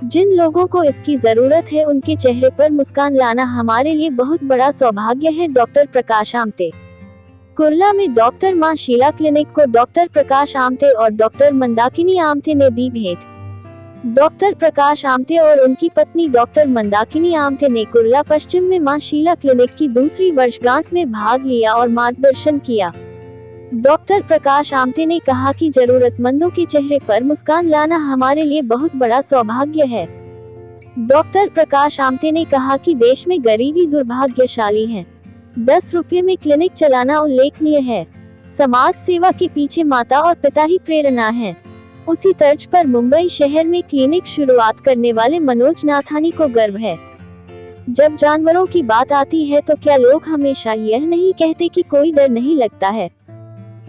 जिन लोगों को इसकी जरूरत है उनके चेहरे पर मुस्कान लाना हमारे लिए बहुत बड़ा सौभाग्य है। डॉक्टर प्रकाश आमटे। कुर्ला में डॉक्टर मां शीला क्लिनिक को डॉक्टर प्रकाश आमटे और डॉक्टर मंदाकिनी आमटे ने दी भेंट। डॉक्टर प्रकाश आमटे और उनकी पत्नी डॉक्टर मंदाकिनी आमटे ने कुर्ला पश्चिम में मां शीला क्लिनिक की दूसरी वर्षगांठ में भाग लिया और मार्गदर्शन किया। डॉक्टर प्रकाश आमटे ने कहा कि जरूरतमंदों के चेहरे पर मुस्कान लाना हमारे लिए बहुत बड़ा सौभाग्य है। डॉक्टर प्रकाश आमटे ने कहा कि देश में गरीबी दुर्भाग्यशाली है। 10 रुपये में क्लिनिक चलाना उल्लेखनीय है। समाज सेवा के पीछे माता और पिता ही प्रेरणा है। उसी तर्ज पर मुंबई शहर में क्लिनिक शुरुआत करने वाले मनोज नाथानी को गर्व है। जब जानवरों की बात आती है तो क्या लोग हमेशा यह नहीं कहते कि कोई डर नहीं लगता है।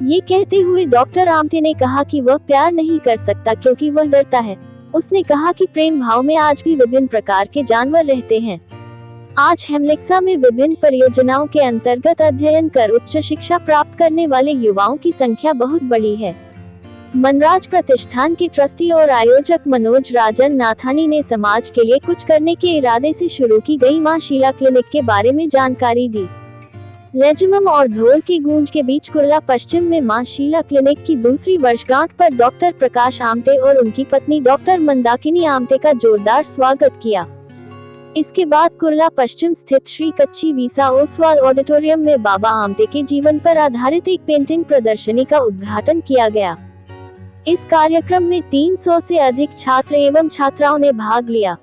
ये कहते हुए डॉक्टर आमटे ने कहा कि वह प्यार नहीं कर सकता क्योंकि वह डरता है। उसने कहा कि प्रेम भाव में आज भी विभिन्न प्रकार के जानवर रहते हैं। आज हेमलिक्सा में विभिन्न परियोजनाओं के अंतर्गत अध्ययन कर उच्च शिक्षा प्राप्त करने वाले युवाओं की संख्या बहुत बड़ी है। मनराज प्रतिष्ठान के ट्रस्टी और आयोजक मनोज राजन नाथानी ने समाज के लिए कुछ करने के इरादे से शुरू की गई मां शीला क्लिनिक के बारे में जानकारी दी। लेजमम और ढोल की गूंज के बीच कुर्ला पश्चिम में मां शीला क्लिनिक की दूसरी वर्षगांठ पर डॉक्टर प्रकाश आमटे और उनकी पत्नी डॉक्टर मंदाकिनी आमटे का जोरदार स्वागत किया। इसके बाद कुर्ला पश्चिम स्थित श्री कच्ची वीसा ओसवाल ऑडिटोरियम में बाबा आमटे के जीवन पर आधारित एक पेंटिंग प्रदर्शनी का उद्घाटन किया गया। इस कार्यक्रम में 300 से अधिक छात्र एवं छात्राओं ने भाग लिया।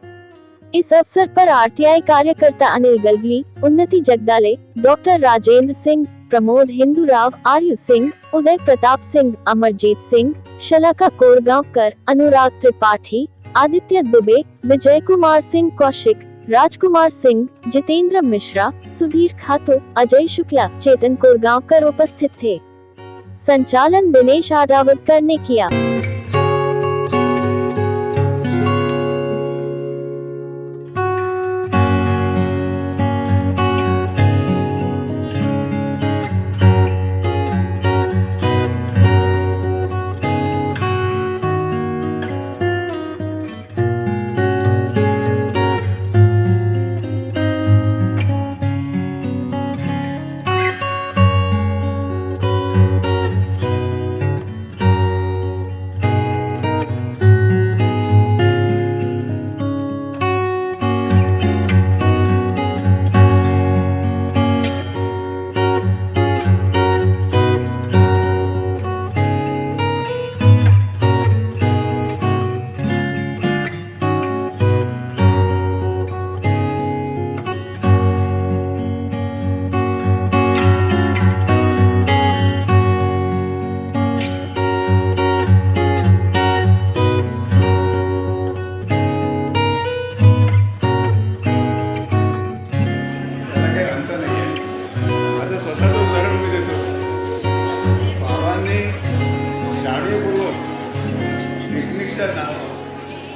इस अवसर पर आरटीआई कार्यकर्ता अनिल गलगली, उन्नति जगदाले, डॉक्टर राजेंद्र सिंह, प्रमोद हिंदू राव, आर्यु सिंह, उदय प्रताप सिंह, अमरजीत सिंह, शलाका कोरगांवकर, अनुराग त्रिपाठी, आदित्य दुबे, विजय कुमार सिंह कौशिक, राजकुमार सिंह, जितेंद्र मिश्रा, सुधीर खातो, अजय शुक्ला, चेतन कोरगांवकर उपस्थित थे। संचालन दिनेश आडावतकर ने किया।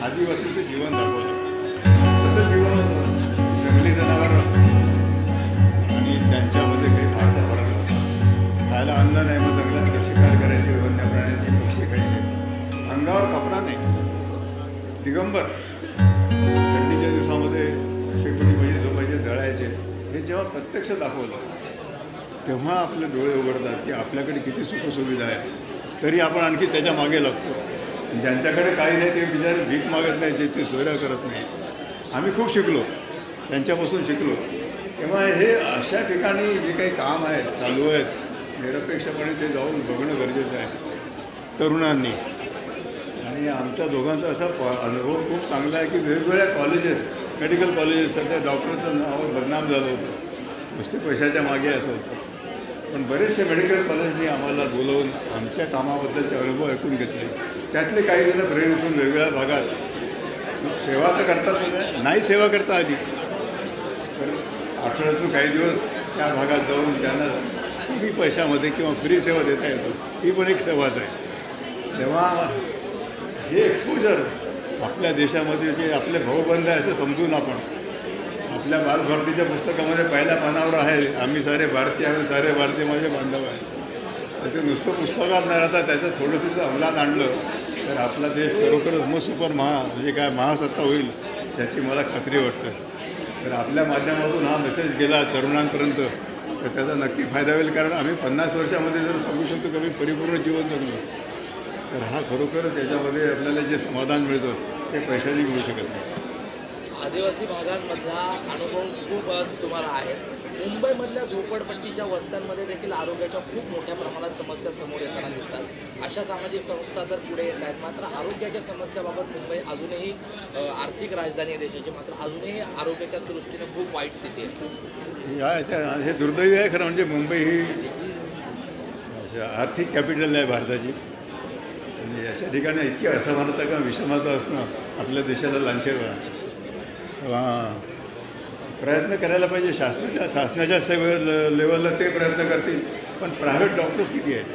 आदिवासीचं जीवन दाखवलं। कसं जीवन होतं, जंगली जनावरं आणि त्यांच्यामध्ये काही फारसा फरक नव्हता। खायला अन्न नाही, मग जंगलात ते शिकार करायचे, वन्य प्राण्यांची पक्षी खायचे। अंगावर कपडा नाही, दिगंबर। थंडीच्या दिवसामध्ये शेकोटी म्हणजे झोपायचे, जळायचे। हे जेव्हा प्रत्यक्ष दाखवलं तेव्हा आपले डोळे उघडतात की आपल्याकडे किती सुखसुविधा आहे, तरी आपण आणखी त्याच्या मागे लागतो। ज्यांच्याकडे काही नाही ते बिचारे भीक मागत नाही, जे ते चोऱ्या करत नाही। आम्ही खूप शिकलो, त्यांच्यापासून शिकलो। तेव्हा हे अशा ठिकाणी जे काही काम आहेत, चालू आहेत, निरपेक्षपणे ते जाऊन बघणं गरजेचं आहे तरुणांनी। आणि आमच्या दोघांचा असा अनुभव खूप चांगला आहे की वेगवेगळ्या कॉलेजेस, मेडिकल कॉलेजेस, सध्या डॉक्टरचं नाव बदनाम झालं होतं, नुसते पैशाच्या मागे असं होतं। पण बरेचसे मेडिकल कॉलेजनी आम्हाला बोलवून आमच्या कामाबद्दलचे अनुभव ऐकून घेतले। त्यातले काही जण प्रेरित होऊन वेगवेगळ्या भागात सेवा तर करतात, नाही सेवा करता आधी, तर आठवड्यातून काही दिवस त्या भागात जाऊन त्यांना ती बी पैशामध्ये किंवा फ्री सेवा देता येतो, ही पण एक सेवाच आहे. तेव्हा हे एक्सपोजर आपल्या देशामध्ये जे आपले भाऊबंद आहे असं समजून आपण आपल्या बालभारतीच्या पुस्तकामध्ये पहिल्या पानावर आहे, आम्ही सारे भारतीय आम्ही सारे भारतीय माझे बांधव आहे. तर ते नुसतं पुस्तकात न राहता त्याचं थोडंसं जर अंमलात आणलं तर आपला देश खरोखरच मग सुपर म्हणजे काय महासत्ता होईल याची मला खात्री वाटतं. तर आपल्या माध्यमातून हा मेसेज गेला तरुणांपर्यंत तर त्याचा नक्की फायदा होईल. कारण आम्ही 50 वर्षामध्ये जर सांगू शकतो की आम्ही परिपूर्ण जीवन जगलो तर हा खरोखरच याच्यामध्ये आपल्याला जे समाधान मिळतं ते पैशाने मिळू शकत नाही. आदिवासी भागांमधला अनुभव खूप तुम्हाला आहे. मुंबईमधल्या झोपडपट्टीच्या वस्त्यांमध्ये देखील आरोग्याच्या खूप मोठ्या प्रमाणात समस्या समोर येताना दिसतात. अशा सामाजिक संस्था तर पुढे येत आहेत, मात्र आरोग्याच्या समस्याबाबत मुंबई अजूनही आर्थिक राजधानी आहे देशाची, मात्र अजूनही आरोग्याच्या दृष्टीने खूप वाईट स्थिती आहे. हे दुर्दैवी आहे खरं म्हणजे. मुंबई ही आर्थिक कॅपिटल आहे भारताची आणि अशा ठिकाणी इतकी असमानता किंवा विषमता असणं आपल्या देशाला लांछन आहे. प्रयत्न करायला पाहिजे. शासनाच्या लेवलला ते प्रयत्न करतील, पण प्रायव्हेट डॉक्टर्स किती आहेत?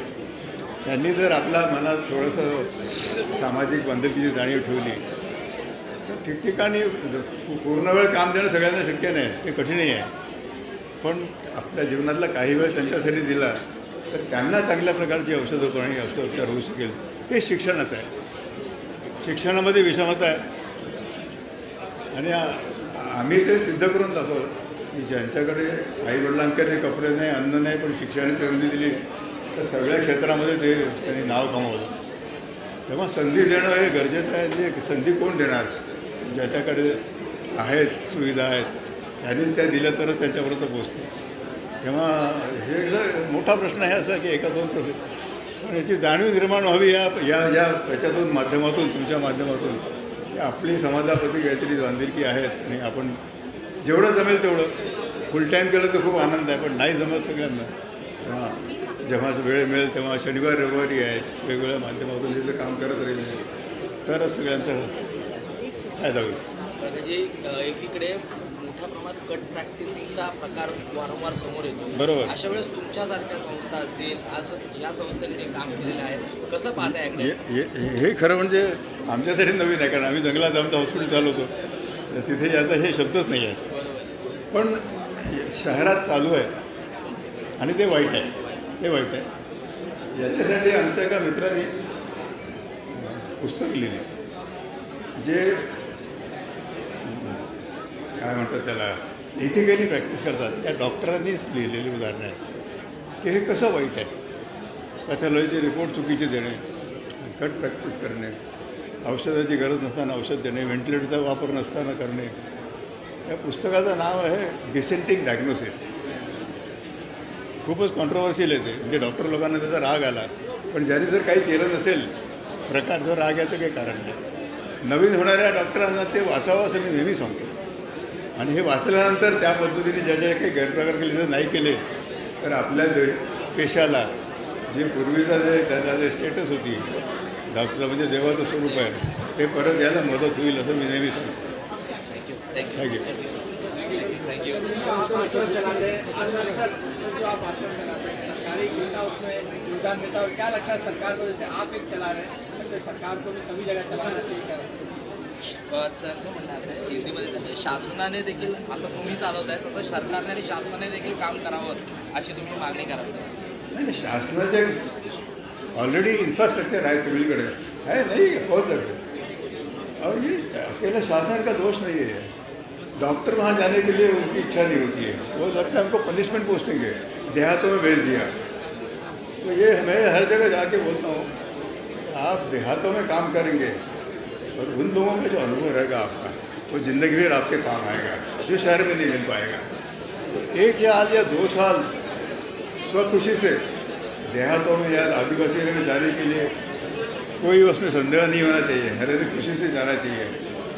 त्यांनी जर आपल्या मनात थोडंसं सामाजिक बांधिलकीची जाणीव ठेवली तर ठिकठिकाणी पूर्ण वेळ काम देणं सगळ्यांना शक्य नाही, ते कठीणही आहे. पण आपल्या जीवनातला काही वेळ त्यांच्यासाठी दिला तर त्यांना चांगल्या प्रकारची औषधोपचार होऊ शकेल. ते शिक्षणाचं आहे. शिक्षणामध्ये विषमता आहे आणि आम्ही ते सिद्ध करून दाखवलं की ज्यांच्याकडे आईवडिलांकडे कपडे नाही, अन्न नाही, पण शिक्षणाची संधी दिली तर सगळ्या क्षेत्रामध्ये त्यांनी नाव कमावलं. तेव्हा संधी देणं हे गरजेचं आहे. म्हणजे संधी कोण देणार? ज्याच्याकडे आहेत सुविधा आहेत त्यांनीच त्या दिल्या तरच त्यांच्यापर्यंत पोचते. तेव्हा हे जर मोठा प्रश्न आहे असा की एका दोन प्रश्न, पण याची जाणीव निर्माण व्हावी याच्यातून माध्यमातून तुमच्या माध्यमातून आपली समाजाप्रती काहीतरी बांधिलकी आहेत आणि आपण जेवढं जमेल तेवढं फुल टाईम केलं तर खूप आनंद आहे, पण नाही जमत सगळ्यांना. जेव्हा वेळ मिळेल तेव्हा शनिवार रविवारी आहेत वेगवेगळ्या माध्यमातून हे जर काम करत राहिले तरच सगळ्यांचा फायदा होईल. म्हणजे एकीकडे मोठ्या प्रमाणात कट प्रॅक्टिसिंगचा प्रकार वारंवार समोर येतो. बरोबर. अशा वेळेस तुमच्यासारख्या संस्था असतील, आज या संस्थेने जे काम केलेलं आहे कसं पाहताय? हे खरं म्हणजे आमच्यासाठी नवीन आहे, कारण आम्ही जंगलात आमचं हॉस्पिटल चालवतो तिथे याचा हे शब्दच नाही आहे. पण शहरात चालू आहे आणि ते वाईट आहे. याच्यासाठी आमच्या एका मित्राने पुस्तक लिहिले जे काय म्हणतात त्याला इथिकली प्रॅक्टिस करतात. त्या डॉक्टरांनीच लिहिलेली उदाहरणं आहेत की हे कसं वाईट आहे. पॅथॉलॉजीचे रिपोर्ट चुकीचे देणे, कट प्रॅक्टिस करणे, औषधाची गरज नसताना औषध देणे, व्हेंटिलेटरचा वापर नसताना करणे. या पुस्तकाचं नाव आहे डिसेंटिंग डायग्नोसिस. खूपच कॉन्ट्रोवर्शियल आहे ते. म्हणजे डॉक्टर लोकांना त्याचा राग आला, पण ज्यांनी जर काही केलं नसेल प्रकारचं राग याचं काही कारण नाही. नवीन होणाऱ्या डॉक्टरांना ते वाचावं असं मी नेहमी सांगतो. आणि हे वाचल्यानंतर त्या पद्धतीने ज्या काही गैरप्रकार केले जर नाही केले तर आपल्या पेशाला जे पूर्वीचा त्याला जे स्टेटस होती डॉक्टर म्हणजे देवाचं स्वरूप आहे ते परत यायला मदत होईल असं मी नेहमी सांगतो. थँक्यू. त्यांचं म्हणणं असं आहे हिंदीमध्ये त्यांच्या शासनाने देखील आता तुम्ही चालवताय तसं सरकारने आणि शासनाने देखील काम करावं अशी तुम्ही मागणी कराल? नाही, शासनाचे ऑलरेडी इन्फ्रास्ट्रक्चर है सगळीकडे है नहीं बहुत जगह. और ये अकेला शासन का दोष नहीं है. डॉक्टर वहाँ जाने के लिए उनकी इच्छा नहीं होती है. वो लगता है हमको पनिशमेंट पोस्टिंग है, देहातों में भेज दिया. तो ये मैं हर जगह जाके बोलता हूँ आप देहातों में काम करेंगे और उन लोगों का जो अनुभव रहेगा आपका वो ज़िंदगी भर आपके काम आएगा जो शहर में नहीं मिल पाएगा. तो 1 साल या 2 साल स्वखुशी से देहातों में या आदिवासी एरिया में जाने के लिए कोई उसमें संदेह नहीं होना चाहिए. हर एक खुशी से जाना चाहिए.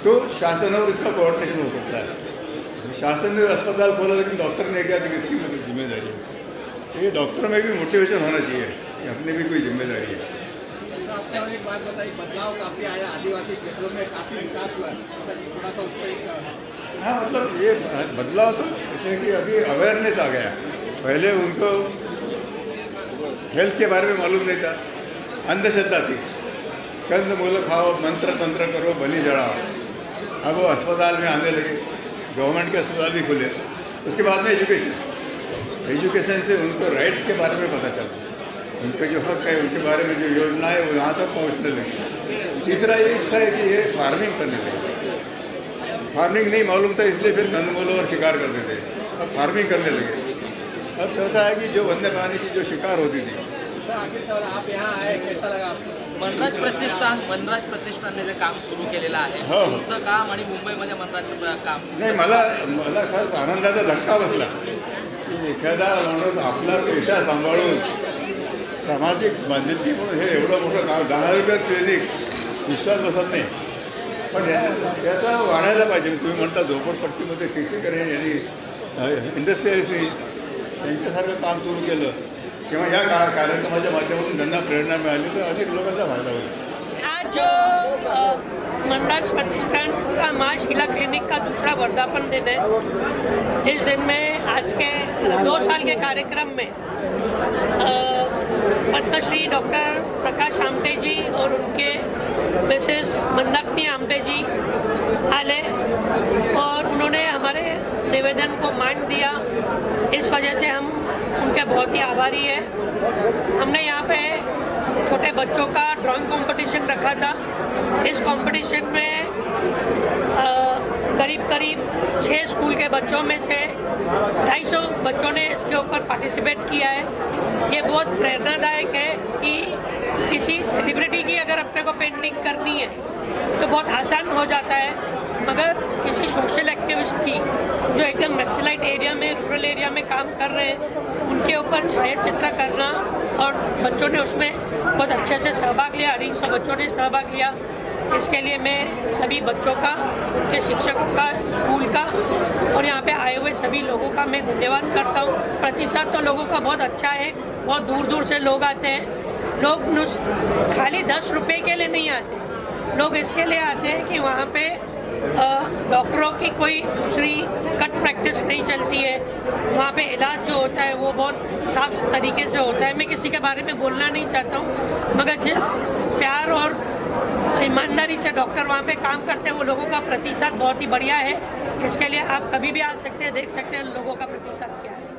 तो शासन और इसका कोऑर्डिनेशन हो सकता है. शासन ने अस्पताल खोला लेकिन डॉक्टर ने क्या दी इसकी जिम्मेदारी है. ये डॉक्टर में भी मोटिवेशन होना चाहिए कि अपनी भी कोई जिम्मेदारी है. आपने एक बात बताई, बदलाव काफ़ी आया आदिवासी क्षेत्रों में, काफ़ी विकास हुआ है, थोड़ा सा उस पर. हाँ, मतलब ये बदलाव तो जैसे कि अभी अवेयरनेस आ गया. पहले उनको हेल्थ के बारे में मालूम नहीं था, अंधश्रद्धा थी। कंद मूल खाओ, मंत्र तंत्र करो, बलि चढ़ाओ। अब वो अस्पताल में आने लगे, गवर्नमेंट के अस्पताल भी खुले। उसके बाद में एजुकेशन से उनको राइट्स के बारे में पता चला, उनके जो हक है, उनके बारे में जो योजना है वो यहाँ तक पहुँचने लगी। तीसरा ये था कि ये फार्मिंग करने लगे। फार्मिंग नहीं मालूम था, इसलिए फिर कंदमूल और शिकार करते थे, फार्मिंग करने लगे। अब चौथा है कि जो वन्य प्राणी की जो शिकार होती थी। तर आखिर सवाल, आप यहाँ आए, कैसा लगा आपको? मनराज प्रतिष्ठानने जे काम सुरू केलेलं आहे, हो, हो. तुमचं काम आणि मुंबईमध्ये मनराजचं काम नाही, मला खास आनंदाचा धक्का बसला की एखादा माणूस आपला पेशा सांभाळून सामाजिक बांधिलकी म्हणून हे एवढं मोठं काम, 10 रुपयात क्लिनिक, विश्वास बसत नाही. पण याचा वाढायला पाहिजे. तुम्ही म्हणता झोपडपट्टीमध्ये टिचेकर यांनी इंडस्ट्रीजनी त्यांच्यासारखं काम सुरू केलं किंवा या कार्यक्रमाच्या माध्यमातून त्यांना प्रेरणा मिळाली तर अनेक लोकांचा फायदा होईल. आज जो मनराज प्रतिष्ठान का माँ शीला क्लिनिक का दूसरा वर्धापन दिन है, इस दिन में आज के 2 साल के कार्यक्रम में पद्मश्री डॉक्टर प्रकाश आमटे जी और उनके मिसेस मंदाकिनी आमटे जी आए और उन्होंने हमारे निवेदन को मान दिया। इस वजह से हम उनके बहुत ही आभारी हैं। हमने यहाँ पे छोटे बच्चों का ड्राइंग कंपटीशन रखा था। इस कंपटीशन में करीब 6 स्कूल के बच्चों में से 250 बच्चों ने इसके ऊपर पार्टिसिपेट किया है। ये बहुत प्रेरणादायक है कि किसी सेलिब्रिटी की अगर अपने को पेंटिंग करनी है तो बहुत आसान हो जाता है, मगर किसी सोशल एक्टिविस्ट की जो एकदम नक्सलाइट एरिया में, रूरल एरिया में काम कर रहे हैं, उनके ऊपर छायाचित्र करना, और बच्चों ने उसमें बहुत अच्छे से सहभाग लिया। 250 बच्चों ने सहभाग लिया। इसके लिए मैं सभी बच्चों का, उनके शिक्षकों का, स्कूल का और यहाँ पे आए हुए सभी लोगों का मैं धन्यवाद करता हूँ। प्रतिशत तो लोगों का बहुत अच्छा है, बहुत दूर दूर से लोग आते हैं। लोग खाली 10 रुपये के लिए नहीं आते, लोग इसके लिए आते हैं कि वहाँ पे डॉक्टरों की कोई दूसरी कट प्रैक्टिस नहीं चलती है। वहाँ पे इलाज जो होता है वो बहुत साफ तरीके से होता है। मैं किसी के बारे में बोलना नहीं चाहता हूँ, मगर जिस प्यार और ईमानदारी से डॉक्टर वहाँ पे काम करते हैं वो लोगों का प्रतिशत बहुत ही बढ़िया है। इसके लिए आप कभी भी आ सकते हैं, देख सकते हैं लोगों का प्रतिशत क्या है।